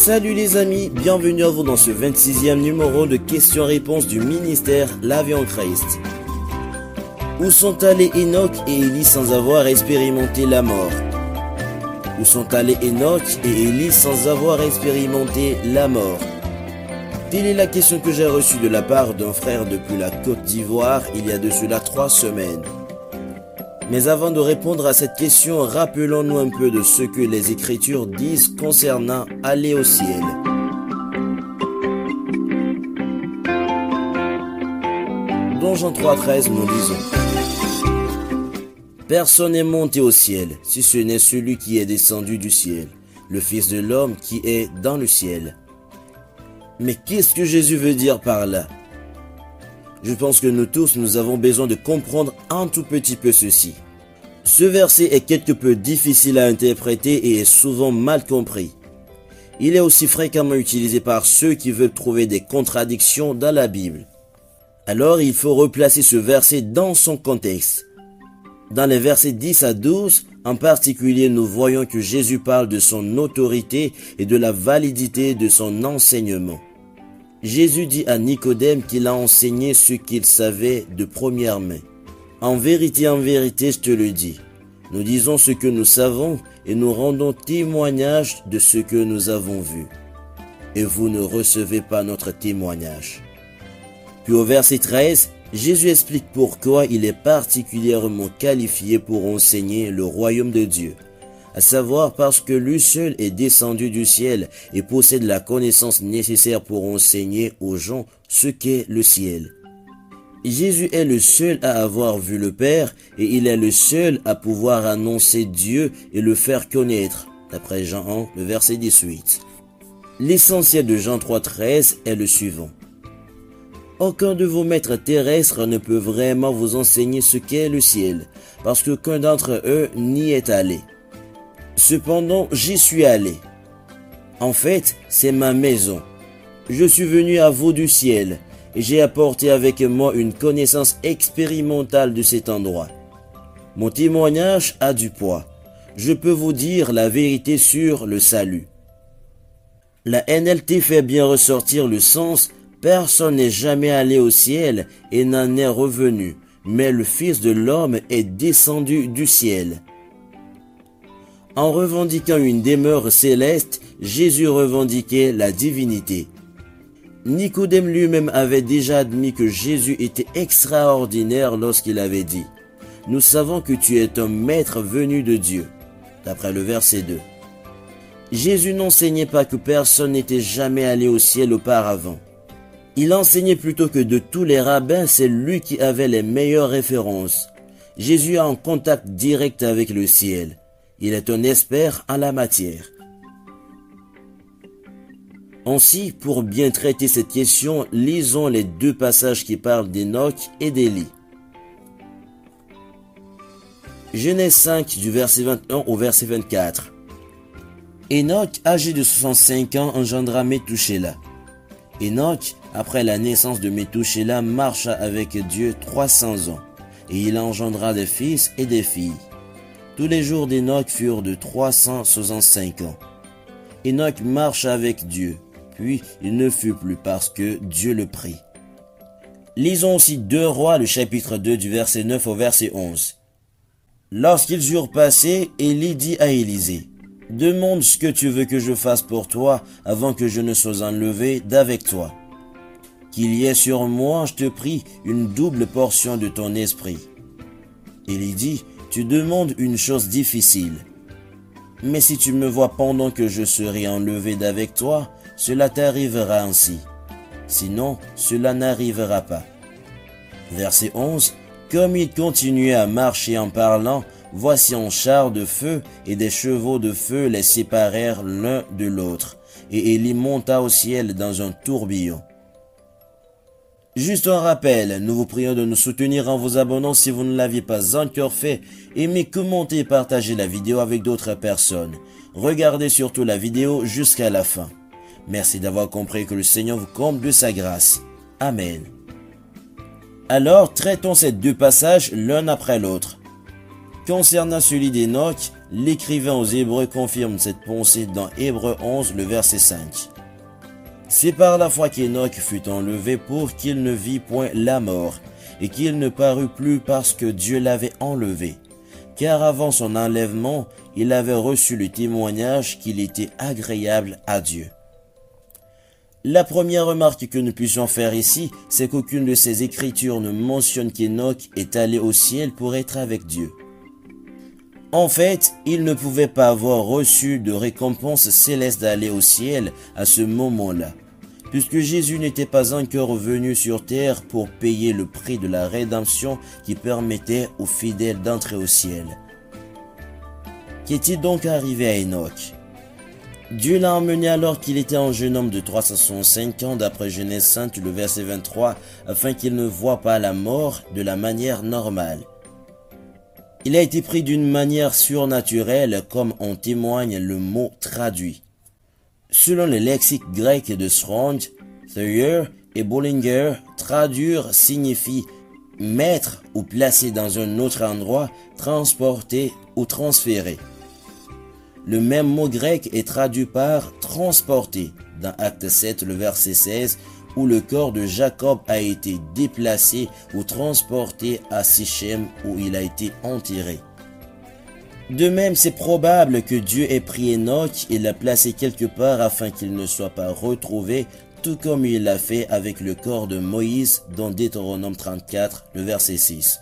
Salut les amis, bienvenue à vous dans ce 26e numéro de questions-réponses du ministère La Vie en Christ. Où sont allés Enoch et Élie sans avoir expérimenté la mort? Où sont allés Enoch et Élie sans avoir expérimenté la mort? Telle est la question que j'ai reçue de la part d'un frère depuis la Côte d'Ivoire il y a de cela 3 semaines. Mais avant de répondre à cette question, rappelons-nous un peu de ce que les Écritures disent concernant aller au ciel. Dans Jean 3,13, nous lisons: Personne n'est monté au ciel, si ce n'est celui qui est descendu du ciel, le Fils de l'homme qui est dans le ciel. Mais qu'est-ce que Jésus veut dire par là? Je pense que nous tous, nous avons besoin de comprendre un tout petit peu ceci. Ce verset est quelque peu difficile à interpréter et est souvent mal compris. Il est aussi fréquemment utilisé par ceux qui veulent trouver des contradictions dans la Bible. Alors, il faut replacer ce verset dans son contexte. Dans les versets 10 à 12, en particulier, nous voyons que Jésus parle de son autorité et de la validité de son enseignement. Jésus dit à Nicodème qu'il a enseigné ce qu'il savait de première main. En vérité, je te le dis. Nous disons ce que nous savons et nous rendons témoignage de ce que nous avons vu. Et vous ne recevez pas notre témoignage. Puis au verset 13, Jésus explique pourquoi il est particulièrement qualifié pour enseigner le royaume de Dieu. À savoir parce que lui seul est descendu du ciel et possède la connaissance nécessaire pour enseigner aux gens ce qu'est le ciel. Jésus est le seul à avoir vu le Père et il est le seul à pouvoir annoncer Dieu et le faire connaître, d'après Jean 1, le verset 18. L'essentiel de Jean 3,13 est le suivant. Aucun de vos maîtres terrestres ne peut vraiment vous enseigner ce qu'est le ciel, parce qu'aucun d'entre eux n'y est allé. Cependant, j'y suis allé. En fait, c'est ma maison. Je suis venu à vous du ciel, et j'ai apporté avec moi une connaissance expérimentale de cet endroit. Mon témoignage a du poids. Je peux vous dire la vérité sur le salut. La NLT fait bien ressortir le sens « Personne n'est jamais allé au ciel et n'en est revenu, mais le Fils de l'homme est descendu du ciel. » En revendiquant une demeure céleste, Jésus revendiquait la divinité. Nicodème lui-même avait déjà admis que Jésus était extraordinaire lorsqu'il avait dit « Nous savons que tu es un maître venu de Dieu », d'après le verset 2. Jésus n'enseignait pas que personne n'était jamais allé au ciel auparavant. Il enseignait plutôt que de tous les rabbins, c'est lui qui avait les meilleures références. Jésus a un contact direct avec le ciel. Il est un expert en la matière. Ainsi, pour bien traiter cette question, lisons les 2 passages qui parlent d'Enoch et d'Élie. Genèse 5, du verset 21 au verset 24. Enoch, âgé de 65 ans, engendra Métouchéla. Enoch, après la naissance de Métouchéla, marcha avec Dieu 300 ans, et il engendra des fils et des filles. Tous les jours d'Enoch furent de 365 ans. Enoch marcha avec Dieu, puis il ne fut plus parce que Dieu le prit. Lisons aussi 2 Rois, le chapitre 2 du verset 9 au verset 11. Lorsqu'ils eurent passé, Élie dit à Élisée, « Demande ce que tu veux que je fasse pour toi avant que je ne sois enlevé d'avec toi. Qu'il y ait sur moi, je te prie, une double portion de ton esprit. » Élie dit, « Tu demandes une chose difficile. Mais si tu me vois pendant que je serai enlevé d'avec toi, cela t'arrivera ainsi. Sinon, cela n'arrivera pas. » Verset 11. Comme il continuait à marcher en parlant, voici un char de feu et des chevaux de feu les séparèrent l'un de l'autre, et Élie monta au ciel dans un tourbillon. Juste un rappel, nous vous prions de nous soutenir en vous abonnant si vous ne l'aviez pas encore fait. Aimez, commentez et partagez la vidéo avec d'autres personnes. Regardez surtout la vidéo jusqu'à la fin. Merci d'avoir compris que le Seigneur vous comble de sa grâce. Amen. Alors, traitons ces 2 passages l'un après l'autre. Concernant celui d'Enoch, L'écrivain aux Hébreux confirme cette pensée dans Hébreux 11, le verset 5. C'est par la foi qu'Enoch fut enlevé pour qu'il ne vit point la mort, et qu'il ne parut plus parce que Dieu l'avait enlevé. Car avant son enlèvement, il avait reçu le témoignage qu'il était agréable à Dieu. La première remarque que nous puissions faire ici, c'est qu'aucune de ces écritures ne mentionne qu'Enoch est allé au ciel pour être avec Dieu. En fait, il ne pouvait pas avoir reçu de récompense céleste d'aller au ciel à ce moment-là, puisque Jésus n'était pas encore venu sur terre pour payer le prix de la rédemption qui permettait aux fidèles d'entrer au ciel. Qu'est-il donc arrivé à Enoch? Dieu l'a emmené alors qu'il était un jeune homme de 365 ans d'après Genèse 5, le verset 23, afin qu'il ne voie pas la mort de la manière normale. Il a été pris d'une manière surnaturelle comme en témoigne le mot traduit. Selon le lexique grec de Strong, Thayer et Bollinger, traduire signifie mettre ou placer dans un autre endroit, transporter ou transférer. Le même mot grec est traduit par transporter dans Acte 7, le verset 16, où le corps de Jacob a été déplacé ou transporté à Sichem où il a été enterré. De même, c'est probable que Dieu ait pris Enoch et l'a placé quelque part afin qu'il ne soit pas retrouvé, tout comme il l'a fait avec le corps de Moïse dans Deutéronome 34, le verset 6.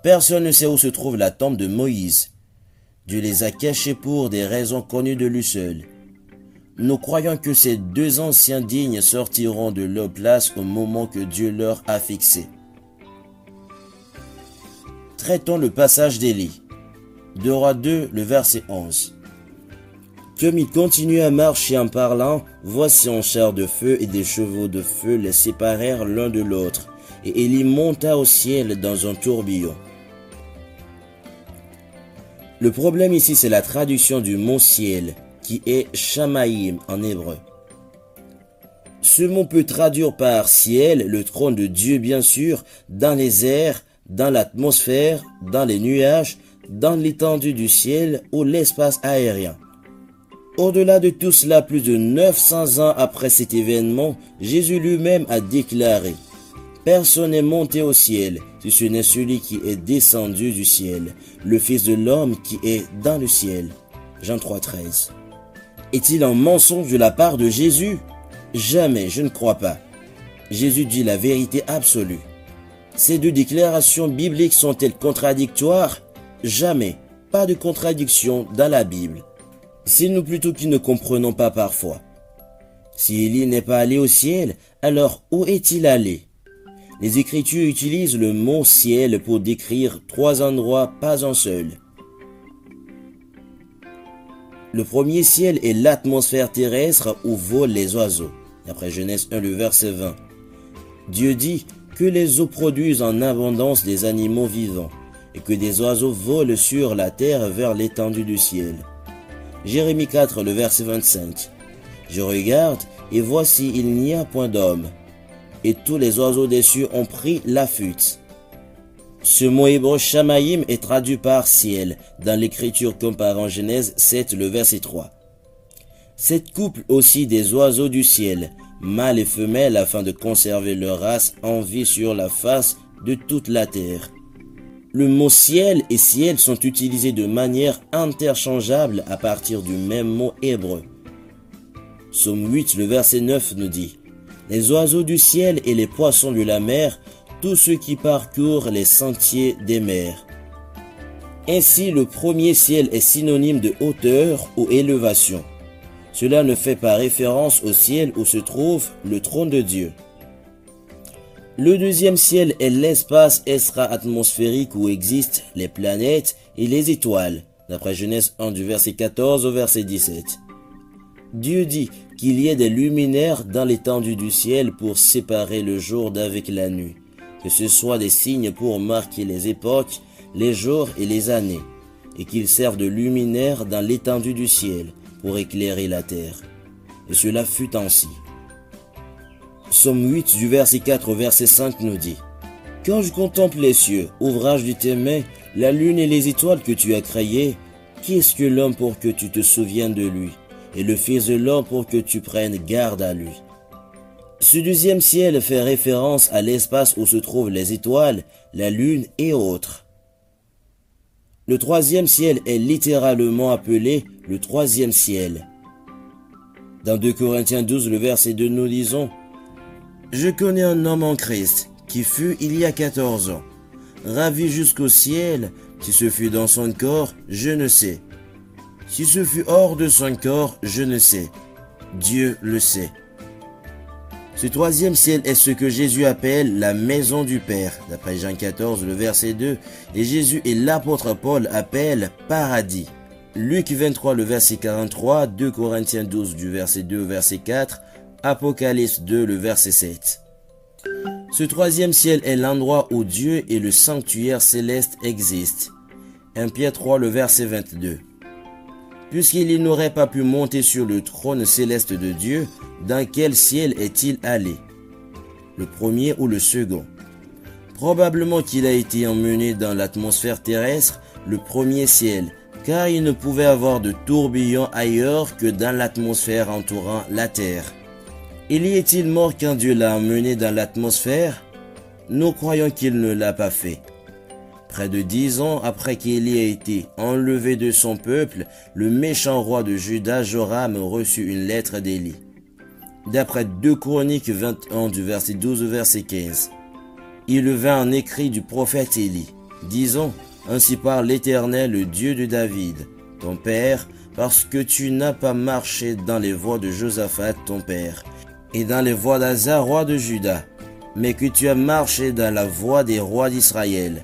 Personne ne sait où se trouve la tombe de Moïse. Dieu les a cachés pour des raisons connues de lui seul. Nous croyons que ces deux anciens dignes sortiront de leur place au moment que Dieu leur a fixé. Traitons le passage d'Élie. 2 Rois 2, le verset 11. Comme il continue à marcher en parlant, voici un char de feu et des chevaux de feu les séparèrent l'un de l'autre, et Élie monta au ciel dans un tourbillon. Le problème ici, c'est la traduction du mot ciel, qui est Shamaïm en hébreu. Ce mot peut traduire par ciel le trône de Dieu, bien sûr, dans les airs, dans l'atmosphère, dans les nuages, dans l'étendue du ciel ou l'espace aérien. Au-delà de tout cela, plus de 900 ans après cet événement, Jésus lui-même a déclaré: personne n'est monté au ciel, si ce n'est celui qui est descendu du ciel, le Fils de l'homme qui est dans le ciel. Jean 3,13. Est-il un mensonge de la part de Jésus? Jamais, je ne crois pas. Jésus dit la vérité absolue. Ces deux déclarations bibliques sont-elles contradictoires? Jamais, pas de contradiction dans la Bible. C'est nous plutôt qui ne comprenons pas parfois. Si Élie n'est pas allé au ciel, alors où est-il allé? Les Écritures utilisent le mot ciel pour décrire trois endroits, pas un seul. Le premier ciel est l'atmosphère terrestre où volent les oiseaux, d'après Genèse 1, le verset 20. Dieu dit que les eaux produisent en abondance des animaux vivants, et que des oiseaux volent sur la terre vers l'étendue du ciel. Jérémie 4, le verset 25. Je regarde, et voici, il n'y a point d'homme, et tous les oiseaux des cieux ont pris la fuite. Ce mot hébreu Shamaïm est traduit par ciel dans l'écriture comparant Genèse 7, le verset 3. Cette couple aussi des oiseaux du ciel, mâles et femelles, afin de conserver leur race en vie sur la face de toute la terre. Le mot ciel et ciel sont utilisés de manière interchangeable à partir du même mot hébreu. Psaume 8, le verset 9 nous dit: les oiseaux du ciel et les poissons de la mer, tous ceux qui parcourent les sentiers des mers. Ainsi, le premier ciel est synonyme de hauteur ou élévation. Cela ne fait pas référence au ciel où se trouve le trône de Dieu. Le deuxième ciel est l'espace extra-atmosphérique où existent les planètes et les étoiles, d'après Genèse 1 du verset 14 au verset 17. Dieu dit qu'il y ait des luminaires dans l'étendue du ciel pour séparer le jour d'avec la nuit, que ce soit des signes pour marquer les époques, les jours et les années, et qu'ils servent de luminaires dans l'étendue du ciel pour éclairer la terre. Et cela fut ainsi. Psaume 8 du verset 4 au verset 5 nous dit: quand je contemple les cieux, ouvrage de tes mains, La lune et les étoiles que tu as créées, qu'est-ce que l'homme pour que tu te souviennes de lui, et le Fils de l'homme pour que tu prennes garde à lui? Ce deuxième ciel fait référence à l'espace où se trouvent les étoiles, la lune et autres. Le troisième ciel est littéralement appelé le troisième ciel. Dans 2 Corinthiens 12, le verset 2, nous lisons: « Je connais un homme en Christ qui fut il y a 14 ans, ravi jusqu'au ciel, si ce fut dans son corps, je ne sais. Si ce fut hors de son corps, je ne sais. Dieu le sait. » Ce troisième ciel est ce que Jésus appelle la maison du Père, d'après Jean 14, le verset 2, et Jésus et l'apôtre Paul appellent paradis. Luc 23, le verset 43, 2 Corinthiens 12, du verset 2 au verset 4, Apocalypse 2, le verset 7. Ce troisième ciel est l'endroit où Dieu et le sanctuaire céleste existent. 1 Pierre 3, le verset 22. Puisqu'il n'aurait pas pu monter sur le trône céleste de Dieu, dans quel ciel est-il allé? Le premier ou le second? Probablement qu'il a été emmené dans l'atmosphère terrestre, le premier ciel, car il ne pouvait avoir de tourbillon ailleurs que dans l'atmosphère entourant la terre. Il y est-il mort quand Dieu l'a emmené dans l'atmosphère? Nous croyons qu'il ne l'a pas fait. Près de 10 ans après qu'il ait été enlevé de son peuple, le méchant roi de Juda, Joram, reçut une lettre d'Élie. D'après 2 Chroniques 21 du verset 12 au verset 15. Il vint en écrit du prophète Élie, disant: « Ainsi parle l'Éternel, le Dieu de David, ton père, parce que tu n'as pas marché dans les voies de Josaphat, ton père, et dans les voies d'Asa, roi de Juda, mais que tu as marché dans la voie des rois d'Israël.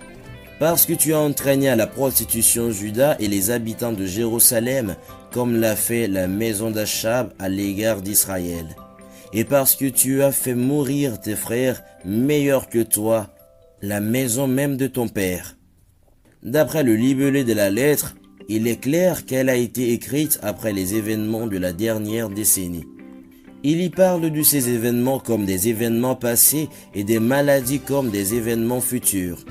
Parce que tu as entraîné à la prostitution Juda et les habitants de Jérusalem, comme l'a fait la maison d'Achab à l'égard d'Israël. Et parce que tu as fait mourir tes frères meilleurs que toi, la maison même de ton père. » D'après le libellé de la lettre, il est clair qu'elle a été écrite après les événements de la dernière décennie. Il y parle de ces événements comme des événements passés et des maladies comme des événements futurs.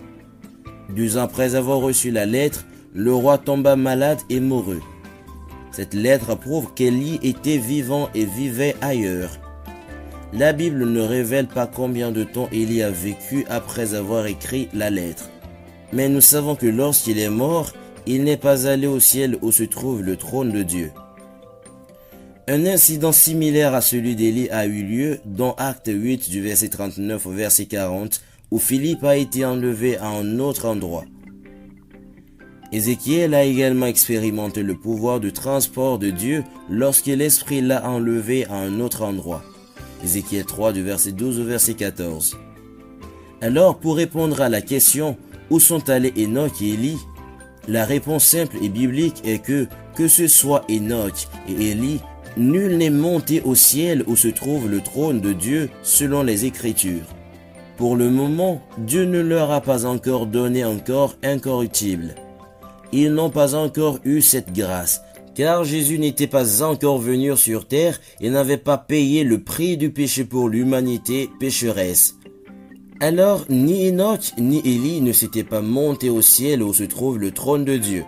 2 ans après avoir reçu la lettre, le roi tomba malade et mourut. Cette lettre prouve qu'Élie était vivant et vivait ailleurs. La Bible ne révèle pas combien de temps Élie a vécu après avoir écrit la lettre. Mais nous savons que lorsqu'il est mort, il n'est pas allé au ciel où se trouve le trône de Dieu. Un incident similaire à celui d'Élie a eu lieu dans Acte 8 du verset 39 au verset 40, où Philippe a été enlevé à un autre endroit. Ézéchiel a également expérimenté le pouvoir de transport de Dieu lorsque l'Esprit l'a enlevé à un autre endroit. Ézéchiel 3 du verset 12 au verset 14. Alors, pour répondre à la question « Où sont allés Enoch et Élie ?», la réponse simple et biblique est que ce soit Enoch et Élie, nul n'est monté au ciel où se trouve le trône de Dieu selon les Écritures. Pour le moment, Dieu ne leur a pas encore donné un corps incorruptible. Ils n'ont pas encore eu cette grâce, car Jésus n'était pas encore venu sur terre et n'avait pas payé le prix du péché pour l'humanité pécheresse. Alors, ni Enoch ni Élie ne s'étaient pas montés au ciel où se trouve le trône de Dieu.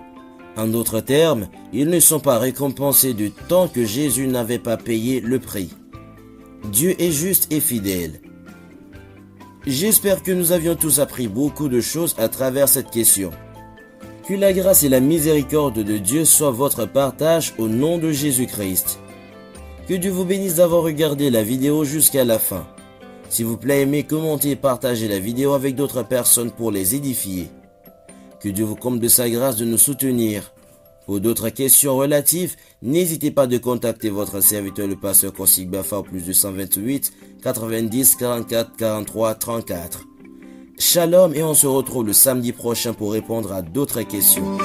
En d'autres termes, ils ne sont pas récompensés du temps que Jésus n'avait pas payé le prix. Dieu est juste et fidèle. J'espère que nous avions tous appris beaucoup de choses à travers cette question. Que la grâce et la miséricorde de Dieu soient votre partage au nom de Jésus-Christ. Que Dieu vous bénisse d'avoir regardé la vidéo jusqu'à la fin. S'il vous plaît, aimez, commentez et partagez la vidéo avec d'autres personnes pour les édifier. Que Dieu vous comble de sa grâce de nous soutenir. Pour d'autres questions relatives, n'hésitez pas de contacter votre serviteur le pasteur Kosik Bafa au plus de 128 90 44 43 34. Shalom et on se retrouve le samedi prochain pour répondre à d'autres questions.